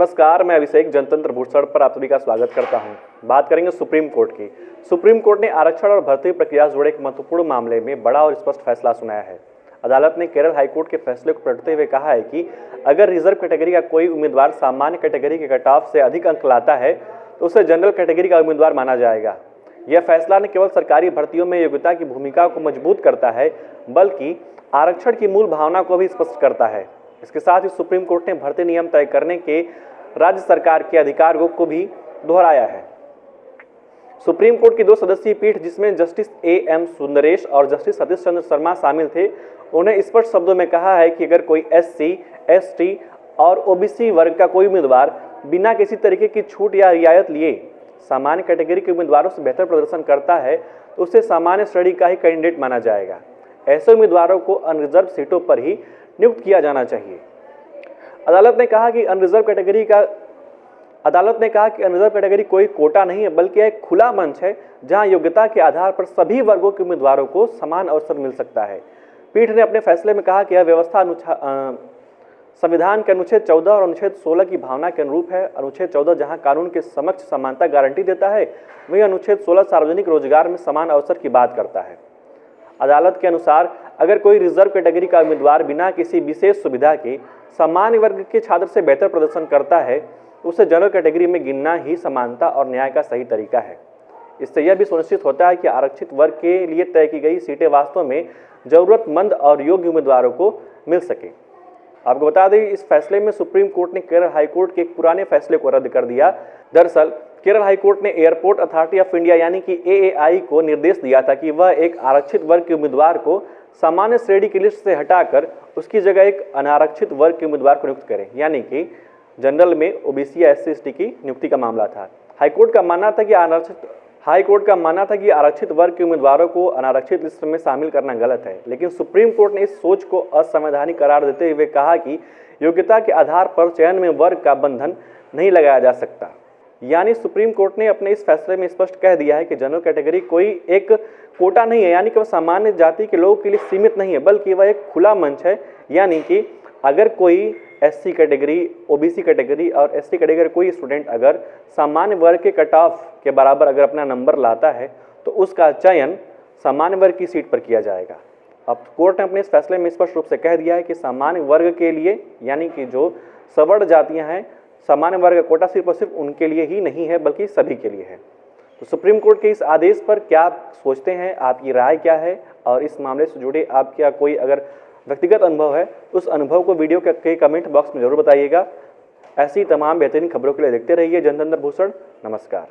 नमस्कार, मैं अभिषेक जनतंत्र भूषण पर आप सभी का स्वागत करता हूं। बात करेंगे सुप्रीम कोर्ट की। सुप्रीम कोर्ट ने आरक्षण और भर्ती प्रक्रिया से जुड़े एक महत्वपूर्ण मामले में बड़ा और स्पष्ट फैसला सुनाया है। अदालत ने केरल हाईकोर्ट के फैसले को पलटते हुए कहा है कि अगर रिजर्व कैटेगरी का कोई उम्मीदवार सामान्य कैटेगरी के कट ऑफ से अधिक अंक लाता है तो उसे जनरल कैटेगरी का उम्मीदवार माना जाएगा। यह फैसला न केवल सरकारी भर्तियों में योग्यता की भूमिका को मजबूत करता है, बल्कि आरक्षण की मूल भावना को भी स्पष्ट करता है। इसके साथ ही सुप्रीम कोर्ट ने भर्ती नियम तय करने के राज्य सरकार के अधिकार को भी दोहराया है। सुप्रीम कोर्ट की 2 सदस्यीय पीठ, जिसमें जस्टिस एम सुंदरेश और जस्टिस सतीश चंद्र शर्मा शामिल थे, उन्हें स्पष्ट शब्दों में कहा है कि अगर कोई एससी, एसटी और ओबीसी वर्ग का कोई उम्मीदवार बिना किसी तरीके की छूट या रियायत लिए सामान्य कैटेगरी के उम्मीदवारों से बेहतर प्रदर्शन करता है तो उसे सामान्य श्रेणी का ही कैंडिडेट माना जाएगा। ऐसे उम्मीदवारों को अनरिजर्व सीटों पर ही नियुक्त किया जाना चाहिए। अदालत ने कहा कि अनरिजर्व कैटेगरी कोई कोटा नहीं है, बल्कि एक खुला मंच है जहां योग्यता के आधार पर सभी वर्गों के उम्मीदवारों को समान अवसर मिल सकता है। पीठ ने अपने फैसले में कहा कि यह व्यवस्था संविधान के अनुच्छेद 14 और अनुच्छेद 16 की भावना के अनुरूप है। अनुच्छेद 14 जहां कानून के समक्ष समानता गारंटी देता है, वहीं अनुच्छेद 16 सार्वजनिक रोजगार में समान अवसर की बात करता है। अदालत के अनुसार अगर कोई रिजर्व कैटेगरी का उम्मीदवार बिना किसी विशेष सुविधा के सामान्य वर्ग के छात्र से बेहतर प्रदर्शन करता है तो उसे जनरल कैटेगरी में गिनना ही समानता और न्याय का सही तरीका है। इससे यह भी सुनिश्चित होता है कि आरक्षित वर्ग के लिए तय की गई सीटें वास्तव में जरूरतमंद और योग्य उम्मीदवारों को मिल सके। आपको बता दें, इस फैसले में सुप्रीम कोर्ट ने केरल हाईकोर्ट के एक पुराने फैसले को रद्द कर दिया। दरअसल केरल हाईकोर्ट ने एयरपोर्ट अथॉरिटी ऑफ इंडिया यानी कि एएआई को निर्देश दिया था कि वह एक आरक्षित वर्ग के उम्मीदवार को सामान्य श्रेणी की लिस्ट से हटाकर उसकी जगह एक अनारक्षित वर्ग के उम्मीदवार को नियुक्त करें, यानी कि जनरल में ओबीसी या एससी एसटी की नियुक्ति का मामला था। हाईकोर्ट का मानना था कि आरक्षित वर्ग के उम्मीदवारों को अनारक्षित लिस्ट में शामिल करना गलत है, लेकिन सुप्रीम कोर्ट ने इस सोच को असंवैधानिक करार देते हुए कहा कि योग्यता के आधार पर चयन में वर्ग का बंधन नहीं लगाया जा सकता। यानी सुप्रीम कोर्ट ने अपने इस फैसले में स्पष्ट कह दिया है कि जनरल कैटेगरी कोई एक कोटा नहीं है, यानी कि वह सामान्य जाति के लोगों के लिए सीमित नहीं है, बल्कि वह एक खुला मंच है। यानी कि अगर कोई एससी कैटेगरी, ओबीसी कैटेगरी और एसटी कैटेगरी कोई स्टूडेंट अगर सामान्य वर्ग के कट ऑफ के बराबर अगर अपना नंबर लाता है तो उसका चयन सामान्य वर्ग की सीट पर किया जाएगा। अब कोर्ट ने अपने इस फैसले में स्पष्ट रूप से कह दिया है कि सामान्य वर्ग के लिए, यानी कि जो सवर्ण जातियां हैं, सामान्य वर्ग का कोटा सिर्फ उनके लिए ही नहीं है बल्कि सभी के लिए है। तो सुप्रीम कोर्ट के इस आदेश पर क्या आप सोचते हैं, आपकी राय क्या है, और इस मामले से जुड़े आपका कोई अगर व्यक्तिगत अनुभव है उस अनुभव को वीडियो के कमेंट बॉक्स में जरूर बताइएगा। ऐसी तमाम बेहतरीन खबरों के लिए देखते रहिए जनतंत्र भूषण। नमस्कार।